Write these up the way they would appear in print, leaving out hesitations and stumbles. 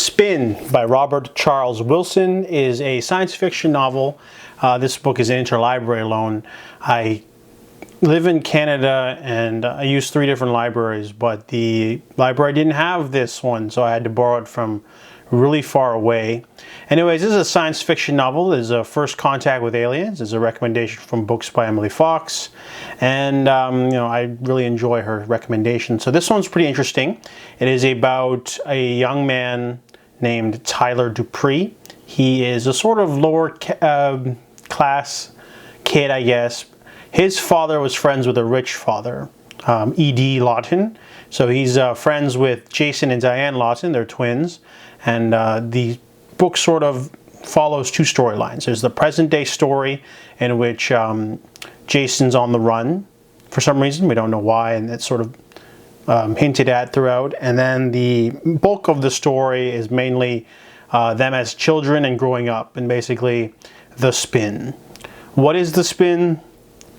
Spin by Robert Charles Wilson is a science fiction novel. This book is an interlibrary loan. I live in Canada and I use 3 different libraries, but the library didn't have this one, so I had to borrow it from really far away. Anyways, this is a science fiction novel. There's a first contact with aliens. There's a recommendation from Books by Emily Fox, and I really enjoy her recommendation. So this one's pretty interesting. It is about a young man named Tyler Dupree. He is a sort of lower class kid, I guess. His father was friends with a rich father, E.D. Lawton. So he's friends with Jason and Diane Lawton. They're twins. And the book sort of follows 2 storylines. There's the present day story in which Jason's on the run for some reason. We don't know why, and it's sort of hinted at throughout. And then the bulk of the story is mainly them as children and growing up, and basically the spin. What is the spin?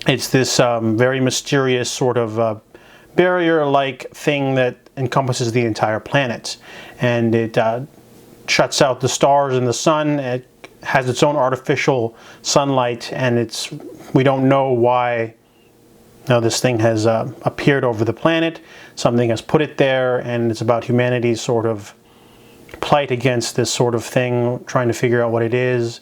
It's this very mysterious sort of barrier-like thing that encompasses the entire planet, and it shuts out the stars and the sun. It has its own artificial sunlight, and we don't know why this thing has appeared over the planet. Something has put it there, and it's about humanity's sort of plight against this sort of thing, trying to figure out what it is,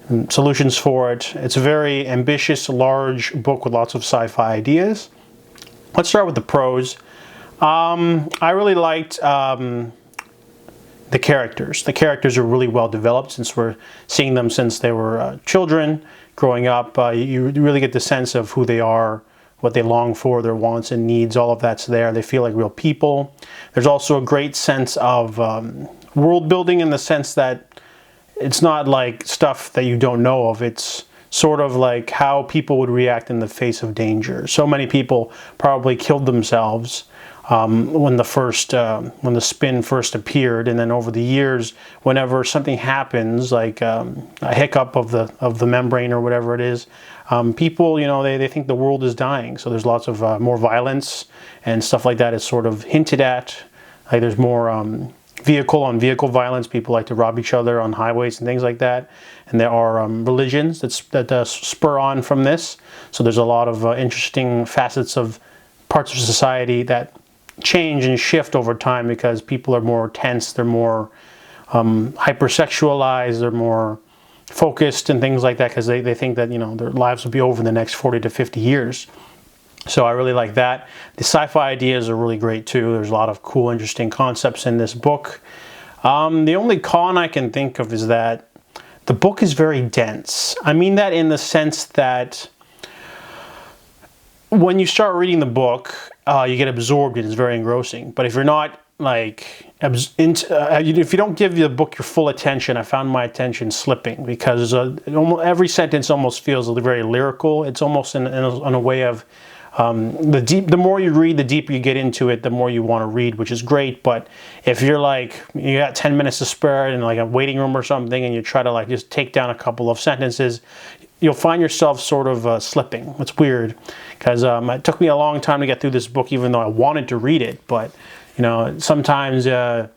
and solutions for it. It's a very ambitious, large book with lots of sci-fi ideas. Let's start with the prose. I really liked the characters. The characters are really well developed since we're seeing them since they were children growing up. You really get the sense of who they are, what they long for, their wants and needs, all of that's there. They feel like real people. There's also a great sense of world building in the sense that it's not like stuff that you don't know of. It's sort of like how people would react in the face of danger. So many people probably killed themselves when the spin first appeared, and then over the years, whenever something happens, like a hiccup of the membrane or whatever it is, people they think the world is dying. So there's lots of more violence and stuff like that is sort of hinted at. Like there's more vehicle on vehicle violence. People like to rob each other on highways and things like that. And there are religions that spur on from this. So there's a lot of interesting facets of parts of society that change and shift over time because people are more tense, they're more hypersexualized, they're more focused and things like that because they think that their lives will be over in the next 40 to 50 years. So I really like that. The sci-fi ideas are really great too. There's a lot of cool, interesting concepts in this book. The only con I can think of is that the book is very dense. I mean that in the sense that when you start reading the book, you get absorbed and it's very engrossing. But if you're not if you don't give the book your full attention, I found my attention slipping because every sentence almost feels very lyrical. It's almost in a way of the more you read, the deeper you get into it, the more you want to read, which is great. But if you're you got 10 minutes to spare in a waiting room or something, and you try to just take down a couple of sentences, you'll find yourself sort of slipping. It's weird because it took me a long time to get through this book, even though I wanted to read it. But sometimes I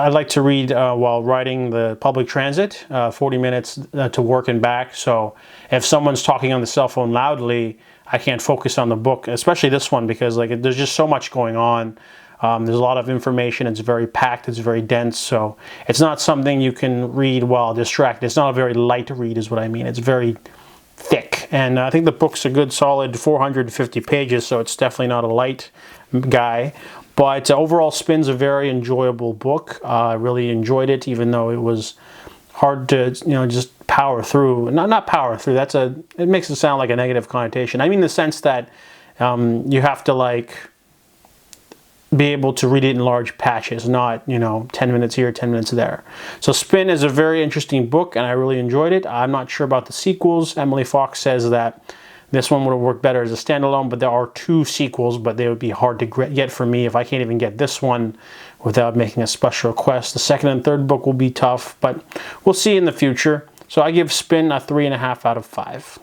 like to read while riding the public transit, 40 minutes to work and back. So if someone's talking on the cell phone loudly, I can't focus on the book, especially this one, because there's just so much going on. There's a lot of information. It's very packed. It's very dense. So it's not something you can read while distracted. It's not a very light read is what I mean. It's very thick. And I think the book's a good solid 450 pages, so it's definitely not a light guy. But overall, Spin's a very enjoyable book. I really enjoyed it, even though it was hard to just power through. Not power through. It makes it sound like a negative connotation. I mean the sense that you have to be able to read it in large patches, not 10 minutes here, 10 minutes there. So Spin is a very interesting book, and I really enjoyed it. I'm not sure about the sequels. Emily Fox says that this one would have worked better as a standalone, but there are 2 sequels, but they would be hard to get for me if I can't even get this one without making a special request. The second and third book will be tough, but we'll see in the future. So I give Spin a 3.5 out of 5.